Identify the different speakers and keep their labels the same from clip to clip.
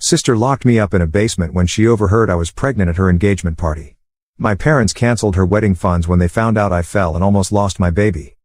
Speaker 1: Sister locked me up in a basement when she overheard I was pregnant at her engagement party. My parents canceled her wedding funds when they found out I fell and almost lost my baby.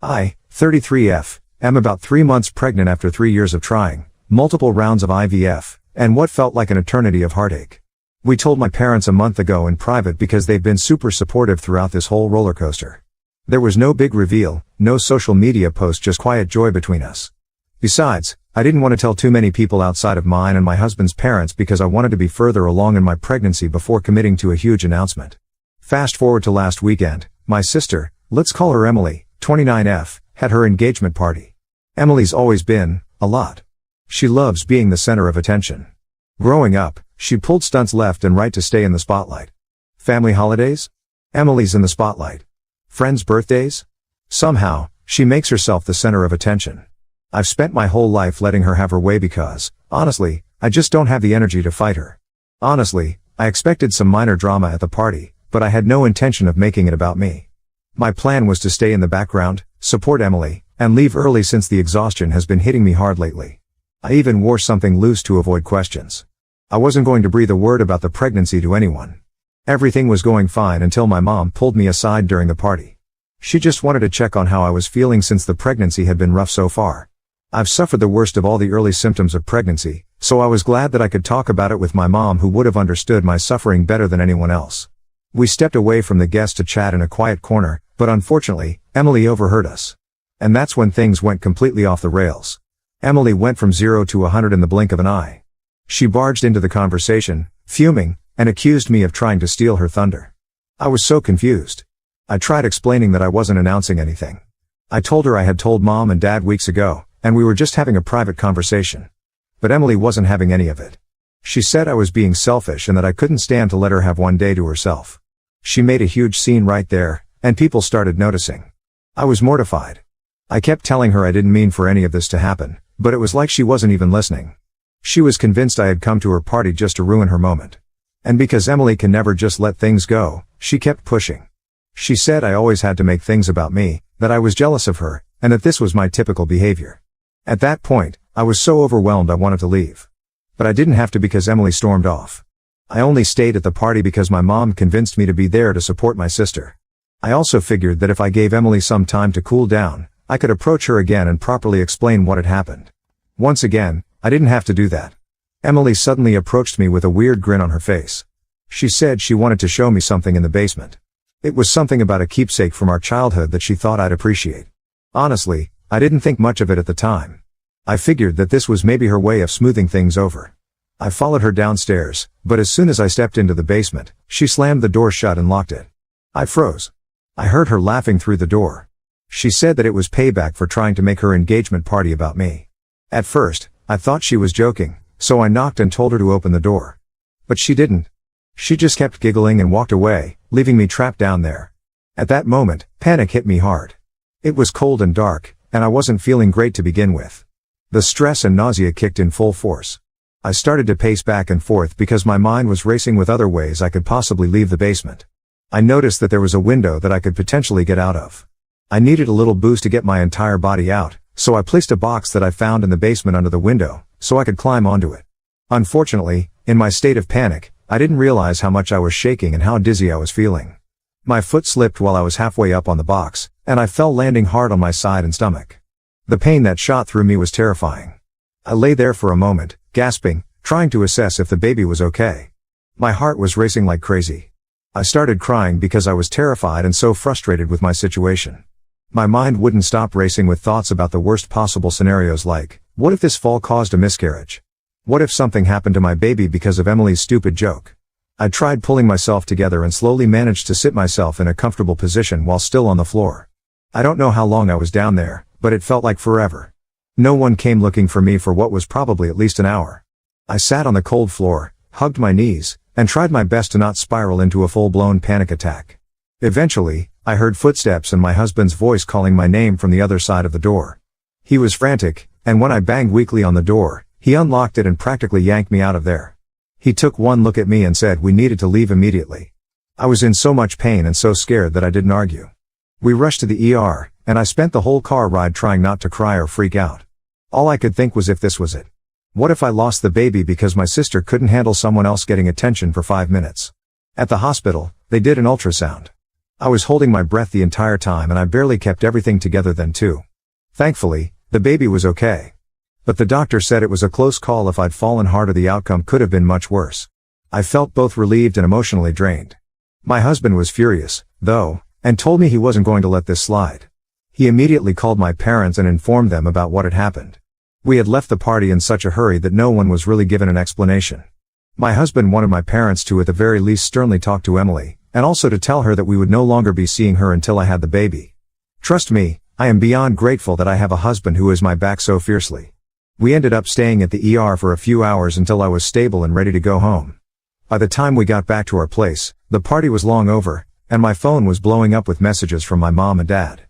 Speaker 1: I, 33F, am about 3 months pregnant after 3 years of trying, multiple rounds of IVF, and what felt like an eternity of heartache. We told my parents a month ago in private because they've been super supportive throughout this whole roller coaster. There was no big reveal, no social media post, just quiet joy between us. Besides, I didn't want to tell too many people outside of mine and my husband's parents because I wanted to be further along in my pregnancy before committing to a huge announcement. Fast forward to last weekend, my sister, let's call her Emily, 29F, had her engagement party. Emily's always been, a lot. She loves being the center of attention. Growing up, she pulled stunts left and right to stay in the spotlight. Family holidays? Emily's in the spotlight. Friends' birthdays? Somehow, she makes herself the center of attention. I've spent my whole life letting her have her way because, honestly, I just don't have the energy to fight her. Honestly, I expected some minor drama at the party, but I had no intention of making it about me. My plan was to stay in the background, support Emily, and leave early since the exhaustion has been hitting me hard lately. I even wore something loose to avoid questions. I wasn't going to breathe a word about the pregnancy to anyone. Everything was going fine until my mom pulled me aside during the party. She just wanted to check on how I was feeling since the pregnancy had been rough so far. I've suffered the worst of all the early symptoms of pregnancy, so I was glad that I could talk about it with my mom, who would have understood my suffering better than anyone else. We stepped away from the guests to chat in a quiet corner, but unfortunately, Emily overheard us. And that's when things went completely off the rails. Emily went from 0 to 100 in the blink of an eye. She barged into the conversation, fuming, and accused me of trying to steal her thunder. I was so confused. I tried explaining that I wasn't announcing anything. I told her I had told Mom and Dad weeks ago, and we were just having a private conversation. But Emily wasn't having any of it. She said I was being selfish and that I couldn't stand to let her have one day to herself. She made a huge scene right there, and people started noticing. I was mortified. I kept telling her I didn't mean for any of this to happen, but it was like she wasn't even listening. She was convinced I had come to her party just to ruin her moment. And because Emily can never just let things go, she kept pushing. She said I always had to make things about me, that I was jealous of her, and that this was my typical behavior. At that point, I was so overwhelmed I wanted to leave. But I didn't have to because Emily stormed off. I only stayed at the party because my mom convinced me to be there to support my sister. I also figured that if I gave Emily some time to cool down, I could approach her again and properly explain what had happened. Once again, I didn't have to do that. Emily suddenly approached me with a weird grin on her face. She said she wanted to show me something in the basement. It was something about a keepsake from our childhood that she thought I'd appreciate. Honestly, I didn't think much of it at the time. I figured that this was maybe her way of smoothing things over. I followed her downstairs, but as soon as I stepped into the basement, she slammed the door shut and locked it. I froze. I heard her laughing through the door. She said that it was payback for trying to make her engagement party about me. At first, I thought she was joking, so I knocked and told her to open the door. But she didn't. She just kept giggling and walked away, leaving me trapped down there. At that moment, panic hit me hard. It was cold and dark, and I wasn't feeling great to begin with. The stress and nausea kicked in full force. I started to pace back and forth because my mind was racing with other ways I could possibly leave the basement. I noticed that there was a window that I could potentially get out of. I needed a little boost to get my entire body out, so I placed a box that I found in the basement under the window, so I could climb onto it. Unfortunately, in my state of panic, I didn't realize how much I was shaking and how dizzy I was feeling. My foot slipped while I was halfway up on the box, and I fell, landing hard on my side and stomach. The pain that shot through me was terrifying. I lay there for a moment, gasping, trying to assess if the baby was okay. My heart was racing like crazy. I started crying because I was terrified and so frustrated with my situation. My mind wouldn't stop racing with thoughts about the worst possible scenarios, like, what if this fall caused a miscarriage? What if something happened to my baby because of Emily's stupid joke? I tried pulling myself together and slowly managed to sit myself in a comfortable position while still on the floor. I don't know how long I was down there, but it felt like forever. No one came looking for me for what was probably at least an hour. I sat on the cold floor, hugged my knees, and tried my best to not spiral into a full-blown panic attack. Eventually, I heard footsteps and my husband's voice calling my name from the other side of the door. He was frantic, and when I banged weakly on the door, he unlocked it and practically yanked me out of there. He took one look at me and said we needed to leave immediately. I was in so much pain and so scared that I didn't argue. We rushed to the ER, and I spent the whole car ride trying not to cry or freak out. All I could think was if this was it. What if I lost the baby because my sister couldn't handle someone else getting attention for 5 minutes? At the hospital, they did an ultrasound. I was holding my breath the entire time and I barely kept everything together then too. Thankfully, the baby was okay. But the doctor said it was a close call. If I'd fallen harder, the outcome could have been much worse. I felt both relieved and emotionally drained. My husband was furious, though, and told me he wasn't going to let this slide. He immediately called my parents and informed them about what had happened. We had left the party in such a hurry that no one was really given an explanation. My husband wanted my parents to at the very least sternly talk to Emily, and also to tell her that we would no longer be seeing her until I had the baby. Trust me, I am beyond grateful that I have a husband who has my back so fiercely. We ended up staying at the ER for a few hours until I was stable and ready to go home. By the time we got back to our place, the party was long over, and my phone was blowing up with messages from my mom and dad.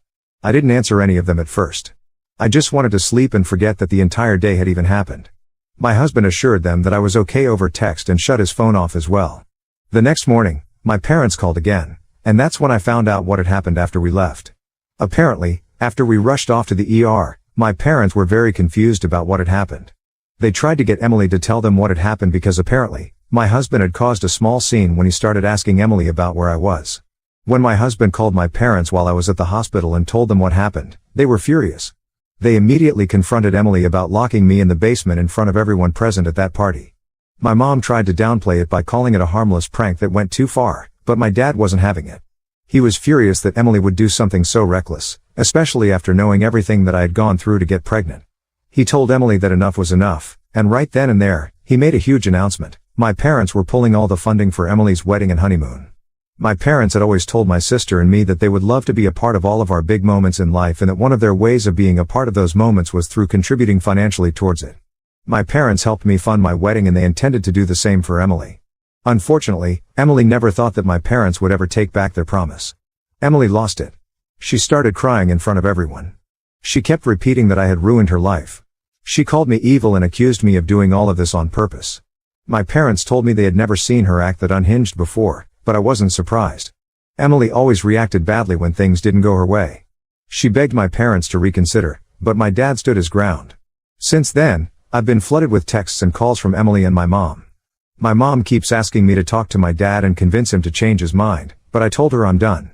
Speaker 1: I didn't answer any of them at first. I just wanted to sleep and forget that the entire day had even happened. My husband assured them that I was okay over text and shut his phone off as well. The next morning, my parents called again, and that's when I found out what had happened after we left. Apparently, after we rushed off to the ER, my parents were very confused about what had happened. They tried to get Emily to tell them what had happened because apparently, my husband had caused a small scene when he started asking Emily about where I was. When my husband called my parents while I was at the hospital and told them what happened, they were furious. They immediately confronted Emily about locking me in the basement in front of everyone present at that party. My mom tried to downplay it by calling it a harmless prank that went too far, but my dad wasn't having it. He was furious that Emily would do something so reckless, especially after knowing everything that I had gone through to get pregnant. He told Emily that enough was enough, and right then and there, he made a huge announcement. My parents were pulling all the funding for Emily's wedding and honeymoon. My parents had always told my sister and me that they would love to be a part of all of our big moments in life and that one of their ways of being a part of those moments was through contributing financially towards it. My parents helped me fund my wedding and they intended to do the same for Emily. Unfortunately, Emily never thought that my parents would ever take back their promise. Emily lost it. She started crying in front of everyone. She kept repeating that I had ruined her life. She called me evil and accused me of doing all of this on purpose. My parents told me they had never seen her act that unhinged before, but I wasn't surprised. Emily always reacted badly when things didn't go her way. She begged my parents to reconsider, but my dad stood his ground. Since then, I've been flooded with texts and calls from Emily and my mom. My mom keeps asking me to talk to my dad and convince him to change his mind, but I told her I'm done.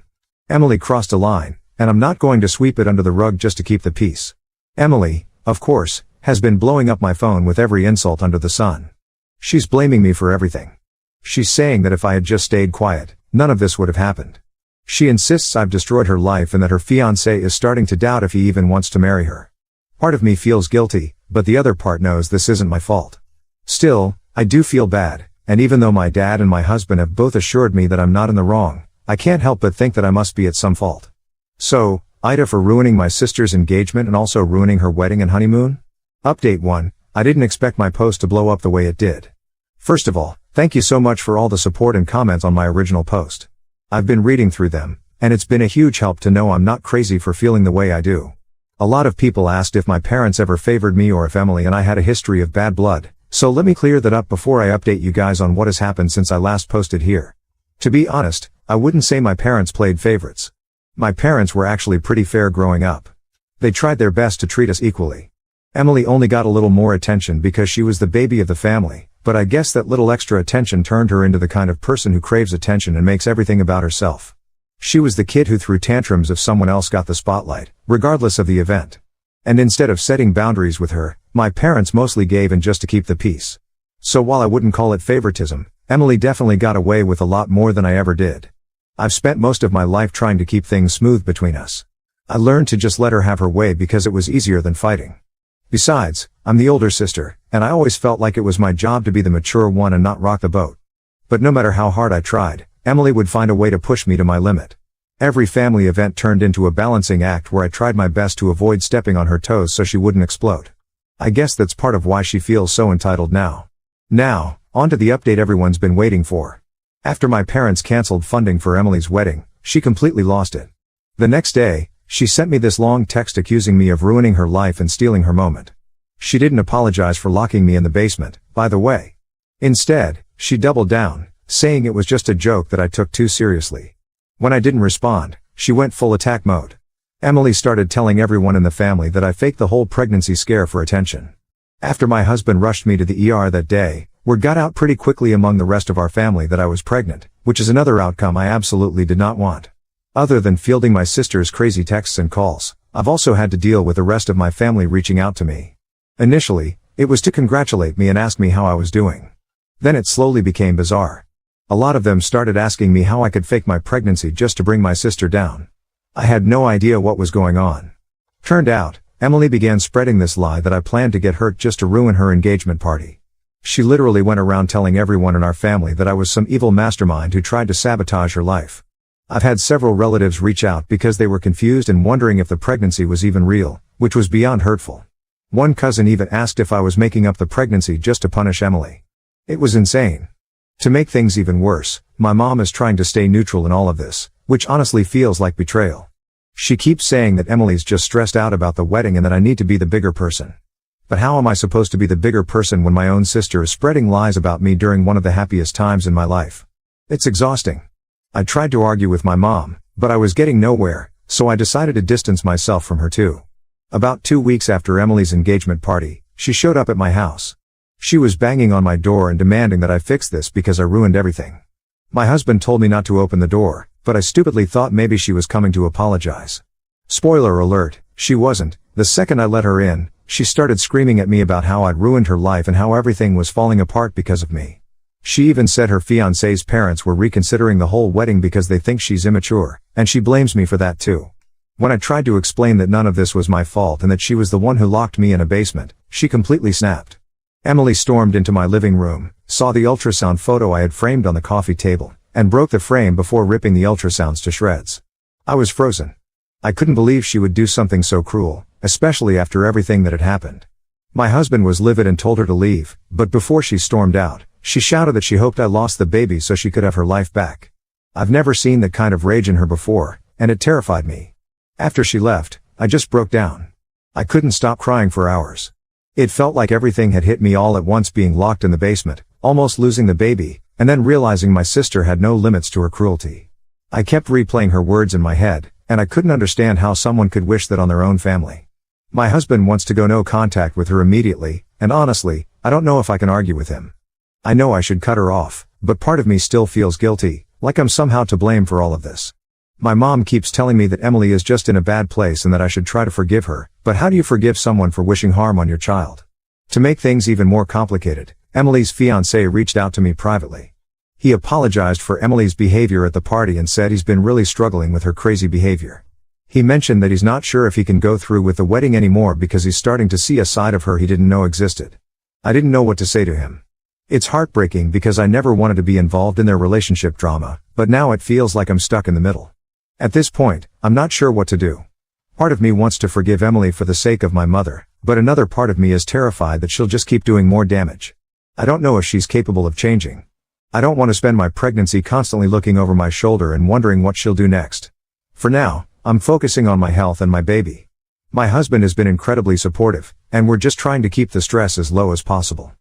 Speaker 1: Emily crossed a line, and I'm not going to sweep it under the rug just to keep the peace. Emily, of course, has been blowing up my phone with every insult under the sun. She's blaming me for everything. She's saying that if I had just stayed quiet, none of this would have happened. She insists I've destroyed her life and that her fiancé is starting to doubt if he even wants to marry her. Part of me feels guilty, but the other part knows this isn't my fault. Still, I do feel bad, and even though my dad and my husband have both assured me that I'm not in the wrong, I can't help but think that I must be at some fault. So, Ida for ruining my sister's engagement and also ruining her wedding and honeymoon? Update 1, I didn't expect my post to blow up the way it did. First of all, thank you so much for all the support and comments on my original post. I've been reading through them, and it's been a huge help to know I'm not crazy for feeling the way I do. A lot of people asked if my parents ever favored me or if Emily and I had a history of bad blood, so let me clear that up before I update you guys on what has happened since I last posted here. To be honest, I wouldn't say my parents played favorites. My parents were actually pretty fair growing up. They tried their best to treat us equally. Emily only got a little more attention because she was the baby of the family, but I guess that little extra attention turned her into the kind of person who craves attention and makes everything about herself. She was the kid who threw tantrums if someone else got the spotlight, regardless of the event. And instead of setting boundaries with her, my parents mostly gave in just to keep the peace. So while I wouldn't call it favoritism, Emily definitely got away with a lot more than I ever did. I've spent most of my life trying to keep things smooth between us. I learned to just let her have her way because it was easier than fighting. Besides, I'm the older sister, and I always felt like it was my job to be the mature one and not rock the boat. But no matter how hard I tried, Emily would find a way to push me to my limit. Every family event turned into a balancing act where I tried my best to avoid stepping on her toes so she wouldn't explode. I guess that's part of why she feels so entitled now. Now, on to the update everyone's been waiting for. After my parents canceled funding for Emily's wedding, she completely lost it. The next day, she sent me this long text accusing me of ruining her life and stealing her moment. She didn't apologize for locking me in the basement, by the way. Instead, she doubled down, saying it was just a joke that I took too seriously. When I didn't respond, she went full attack mode. Emily started telling everyone in the family that I faked the whole pregnancy scare for attention. After my husband rushed me to the ER that day, word got out pretty quickly among the rest of our family that I was pregnant, which is another outcome I absolutely did not want. Other than fielding my sister's crazy texts and calls, I've also had to deal with the rest of my family reaching out to me. Initially, it was to congratulate me and ask me how I was doing. Then it slowly became bizarre. A lot of them started asking me how I could fake my pregnancy just to bring my sister down. I had no idea what was going on. Turned out, Emily began spreading this lie that I planned to get hurt just to ruin her engagement party. She literally went around telling everyone in our family that I was some evil mastermind who tried to sabotage her life. I've had several relatives reach out because they were confused and wondering if the pregnancy was even real, which was beyond hurtful. One cousin even asked if I was making up the pregnancy just to punish Emily. It was insane. To make things even worse, my mom is trying to stay neutral in all of this, which honestly feels like betrayal. She keeps saying that Emily's just stressed out about the wedding and that I need to be the bigger person. But how am I supposed to be the bigger person when my own sister is spreading lies about me during one of the happiest times in my life? It's exhausting. I tried to argue with my mom, but I was getting nowhere, so I decided to distance myself from her too. About 2 weeks after Emily's engagement party, she showed up at my house. She was banging on my door and demanding that I fix this because I ruined everything. My husband told me not to open the door, but I stupidly thought maybe she was coming to apologize. Spoiler alert, she wasn't. The second I let her in, she started screaming at me about how I'd ruined her life and how everything was falling apart because of me. She even said her fiancé's parents were reconsidering the whole wedding because they think she's immature, and she blames me for that too. When I tried to explain that none of this was my fault and that she was the one who locked me in a basement, she completely snapped. Emily stormed into my living room, saw the ultrasound photo I had framed on the coffee table, and broke the frame before ripping the ultrasounds to shreds. I was frozen. I couldn't believe she would do something so cruel, especially after everything that had happened. My husband was livid and told her to leave, but before she stormed out, she shouted that she hoped I lost the baby so she could have her life back. I've never seen that kind of rage in her before, and it terrified me. After she left, I just broke down. I couldn't stop crying for hours. It felt like everything had hit me all at once, being locked in the basement, almost losing the baby, and then realizing my sister had no limits to her cruelty. I kept replaying her words in my head, and I couldn't understand how someone could wish that on their own family. My husband wants to go no contact with her immediately, and honestly, I don't know if I can argue with him. I know I should cut her off, but part of me still feels guilty, like I'm somehow to blame for all of this. My mom keeps telling me that Emily is just in a bad place and that I should try to forgive her, but how do you forgive someone for wishing harm on your child? To make things even more complicated, Emily's fiancé reached out to me privately. He apologized for Emily's behavior at the party and said he's been really struggling with her crazy behavior. He mentioned that he's not sure if he can go through with the wedding anymore because he's starting to see a side of her he didn't know existed. I didn't know what to say to him. It's heartbreaking because I never wanted to be involved in their relationship drama, but now it feels like I'm stuck in the middle. At this point, I'm not sure what to do. Part of me wants to forgive Emily for the sake of my mother, but another part of me is terrified that she'll just keep doing more damage. I don't know if she's capable of changing. I don't want to spend my pregnancy constantly looking over my shoulder and wondering what she'll do next. For now, I'm focusing on my health and my baby. My husband has been incredibly supportive, and we're just trying to keep the stress as low as possible.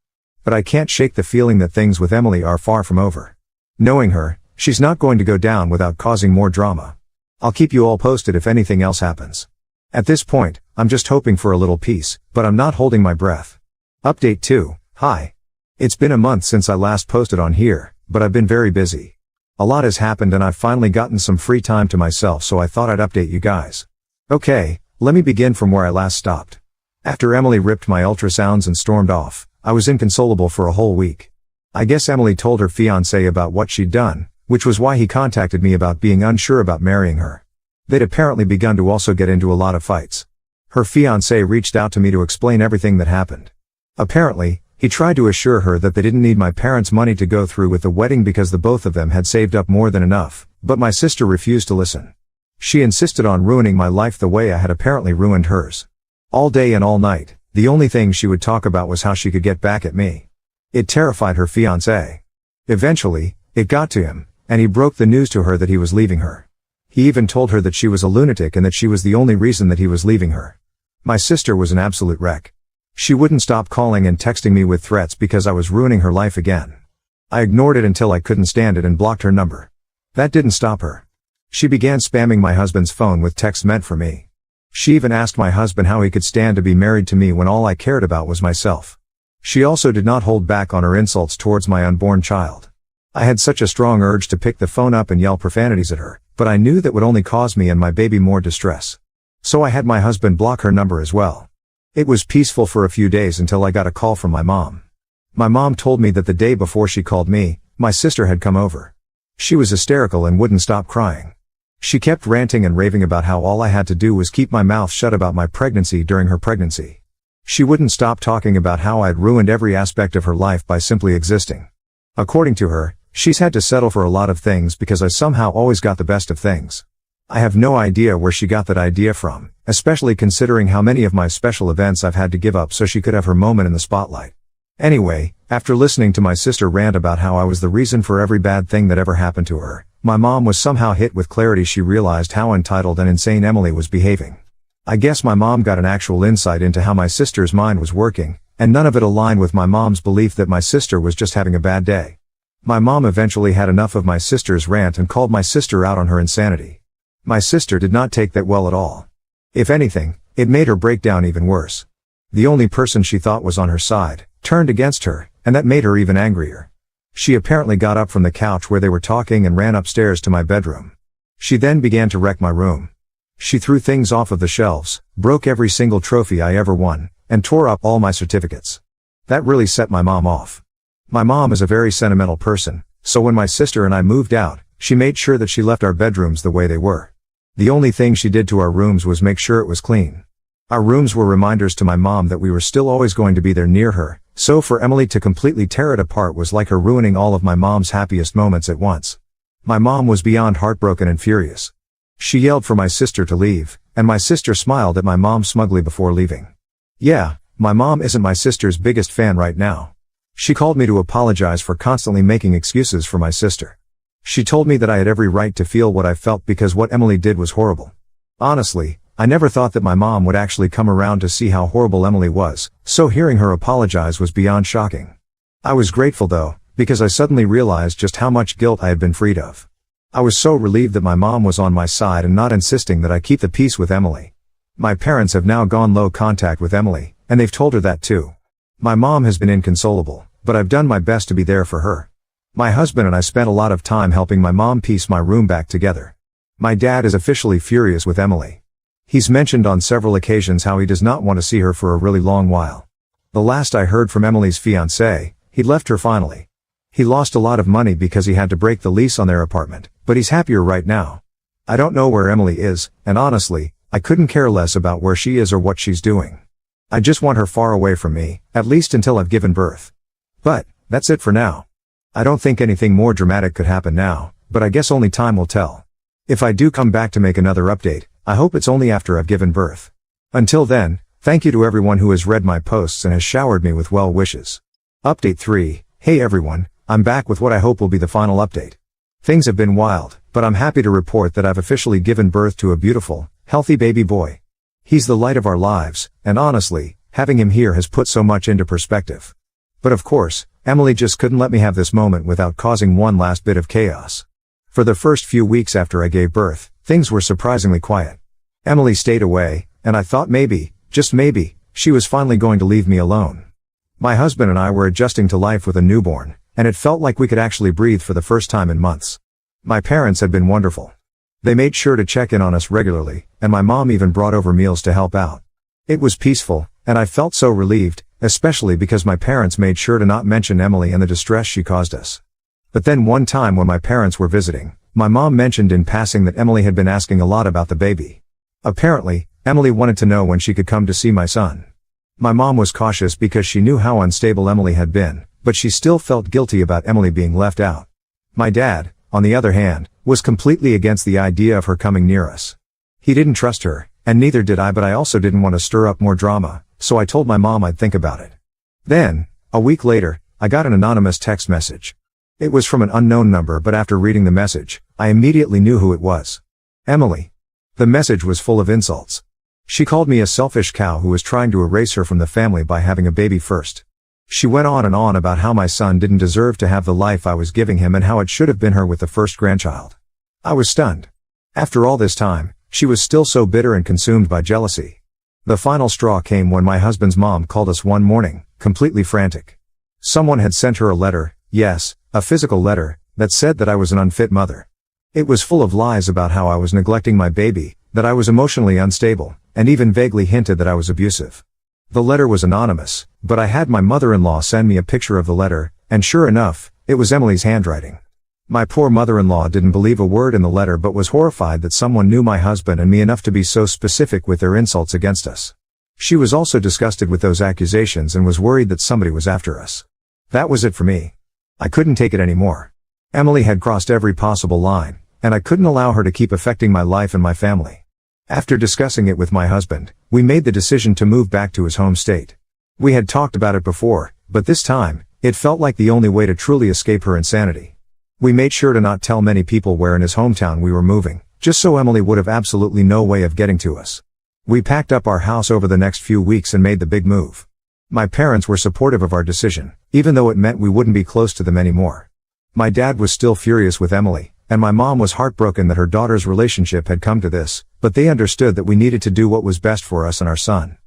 Speaker 1: But I can't shake the feeling that things with Emily are far from over. Knowing her, she's not going to go down without causing more drama. I'll keep you all posted if anything else happens. At this point, I'm just hoping for a little peace, but I'm not holding my breath. Update 2. Hi. It's been a month since I last posted on here, but I've been very busy. A lot has happened and I've finally gotten some free time to myself, so I thought I'd update you guys. Okay, let me begin from where I last stopped. After Emily ripped my ultrasounds and stormed off, I was inconsolable for a whole week. I guess Emily told her fiancé about what she'd done, which was why he contacted me about being unsure about marrying her. They'd apparently begun to also get into a lot of fights. Her fiancé reached out to me to explain everything that happened. Apparently, he tried to assure her that they didn't need my parents' money to go through with the wedding because the both of them had saved up more than enough, but my sister refused to listen. She insisted on ruining my life the way I had apparently ruined hers. All day and all night, the only thing she would talk about was how she could get back at me. It terrified her fiancé. Eventually, it got to him, and he broke the news to her that he was leaving her. He even told her that she was a lunatic and that she was the only reason that he was leaving her. My sister was an absolute wreck. She wouldn't stop calling and texting me with threats because I was ruining her life again. I ignored it until I couldn't stand it and blocked her number. That didn't stop her. She began spamming my husband's phone with texts meant for me. She even asked my husband how he could stand to be married to me when all I cared about was myself. She also did not hold back on her insults towards my unborn child. I had such a strong urge to pick the phone up and yell profanities at her, but I knew that would only cause me and my baby more distress. So I had my husband block her number as well. It was peaceful for a few days until I got a call from my mom. My mom told me that the day before she called me, my sister had come over. She was hysterical and wouldn't stop crying. She kept ranting and raving about how all I had to do was keep my mouth shut about my pregnancy during her pregnancy. She wouldn't stop talking about how I'd ruined every aspect of her life by simply existing. According to her, she's had to settle for a lot of things because I somehow always got the best of things. I have no idea where she got that idea from, especially considering how many of my special events I've had to give up so she could have her moment in the spotlight. Anyway, after listening to my sister rant about how I was the reason for every bad thing that ever happened to her, my mom was somehow hit with clarity. She realized how entitled and insane Emily was behaving. I guess my mom got an actual insight into how my sister's mind was working, and none of it aligned with my mom's belief that my sister was just having a bad day. My mom eventually had enough of my sister's rant and called my sister out on her insanity. My sister did not take that well at all. If anything, it made her breakdown even worse. The only person she thought was on her side turned against her, and that made her even angrier. She apparently got up from the couch where they were talking and ran upstairs to my bedroom. She then began to wreck my room. She threw things off of the shelves, broke every single trophy I ever won, and tore up all my certificates. That really set my mom off. My mom is a very sentimental person, so when my sister and I moved out, she made sure that she left our bedrooms the way they were. The only thing she did to our rooms was make sure it was clean. Our rooms were reminders to my mom that we were still always going to be there near her, so for Emily to completely tear it apart was like her ruining all of my mom's happiest moments at once. My mom was beyond heartbroken and furious. She yelled for my sister to leave, and my sister smiled at my mom smugly before leaving. Yeah, my mom isn't my sister's biggest fan right now. She called me to apologize for constantly making excuses for my sister. She told me that I had every right to feel what I felt because what Emily did was horrible. Honestly, I never thought that my mom would actually come around to see how horrible Emily was, so hearing her apologize was beyond shocking. I was grateful though, because I suddenly realized just how much guilt I had been freed of. I was so relieved that my mom was on my side and not insisting that I keep the peace with Emily. My parents have now gone low contact with Emily, and they've told her that too. My mom has been inconsolable, but I've done my best to be there for her. My husband and I spent a lot of time helping my mom piece my room back together. My dad is officially furious with Emily. He's mentioned on several occasions how he does not want to see her for a really long while. The last I heard from Emily's fiancé, he'd left her finally. He lost a lot of money because he had to break the lease on their apartment, but he's happier right now. I don't know where Emily is, and honestly, I couldn't care less about where she is or what she's doing. I just want her far away from me, at least until I've given birth. But, that's it for now. I don't think anything more dramatic could happen now, but I guess only time will tell. If I do come back to make another update, I hope it's only after I've given birth. Until then, thank you to everyone who has read my posts and has showered me with well wishes. Update 3, hey everyone, I'm back with what I hope will be the final update. Things have been wild, but I'm happy to report that I've officially given birth to a beautiful, healthy baby boy. He's the light of our lives, and honestly, having him here has put so much into perspective. But of course, Emily just couldn't let me have this moment without causing one last bit of chaos. For the first few weeks after I gave birth, things were surprisingly quiet. Emily stayed away, and I thought maybe, just maybe, she was finally going to leave me alone. My husband and I were adjusting to life with a newborn, and it felt like we could actually breathe for the first time in months. My parents had been wonderful. They made sure to check in on us regularly, and my mom even brought over meals to help out. It was peaceful, and I felt so relieved, especially because my parents made sure to not mention Emily and the distress she caused us. But then one time when my parents were visiting, my mom mentioned in passing that Emily had been asking a lot about the baby. Apparently, Emily wanted to know when she could come to see my son. My mom was cautious because she knew how unstable Emily had been, but she still felt guilty about Emily being left out. My dad, on the other hand, was completely against the idea of her coming near us. He didn't trust her, and neither did I, but I also didn't want to stir up more drama, so I told my mom I'd think about it. Then, a week later, I got an anonymous text message. It was from an unknown number, but after reading the message, I immediately knew who it was. Emily. The message was full of insults. She called me a selfish cow who was trying to erase her from the family by having a baby first. She went on and on about how my son didn't deserve to have the life I was giving him and how it should have been her with the first grandchild. I was stunned. After all this time, she was still so bitter and consumed by jealousy. The final straw came when my husband's mom called us one morning, completely frantic. Someone had sent her a letter, yes, a physical letter, that said that I was an unfit mother. It was full of lies about how I was neglecting my baby, that I was emotionally unstable, and even vaguely hinted that I was abusive. The letter was anonymous, but I had my mother-in-law send me a picture of the letter, and sure enough, it was Emily's handwriting. My poor mother-in-law didn't believe a word in the letter but was horrified that someone knew my husband and me enough to be so specific with their insults against us. She was also disgusted with those accusations and was worried that somebody was after us. That was it for me. I couldn't take it anymore. Emily had crossed every possible line, and I couldn't allow her to keep affecting my life and my family. After discussing it with my husband, we made the decision to move back to his home state. We had talked about it before, but this time, it felt like the only way to truly escape her insanity. We made sure to not tell many people where in his hometown we were moving, just so Emily would have absolutely no way of getting to us. We packed up our house over the next few weeks and made the big move. My parents were supportive of our decision, even though it meant we wouldn't be close to them anymore. My dad was still furious with Emily, and my mom was heartbroken that her daughter's relationship had come to this, but they understood that we needed to do what was best for us and our son.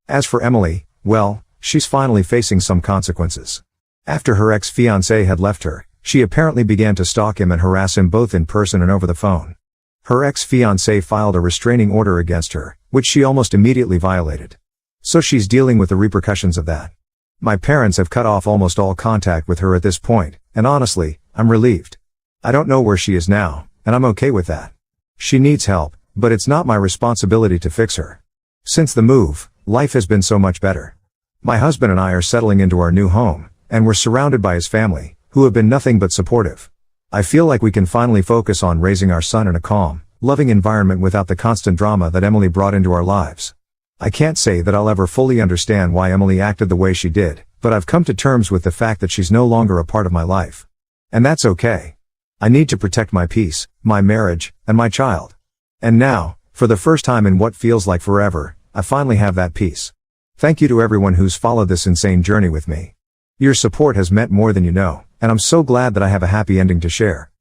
Speaker 1: As for Emily, well, she's finally facing some consequences. After her ex-fiancé had left her, she apparently began to stalk him and harass him both in person and over the phone. Her ex-fiancé filed a restraining order against her, which she almost immediately violated. So she's dealing with the repercussions of that. My parents have cut off almost all contact with her at this point, and honestly, I'm relieved. I don't know where she is now, and I'm okay with that. She needs help, but it's not my responsibility to fix her. Since the move, life has been so much better. My husband and I are settling into our new home, and we're surrounded by his family, who have been nothing but supportive. I feel like we can finally focus on raising our son in a calm, loving environment without the constant drama that Emily brought into our lives. I can't say that I'll ever fully understand why Emily acted the way she did, but I've come to terms with the fact that she's no longer a part of my life. And that's okay. I need to protect my peace, my marriage, and my child. And now, for the first time in what feels like forever, I finally have that peace. Thank you to everyone who's followed this insane journey with me. Your support has meant more than you know, and I'm so glad that I have a happy ending to share.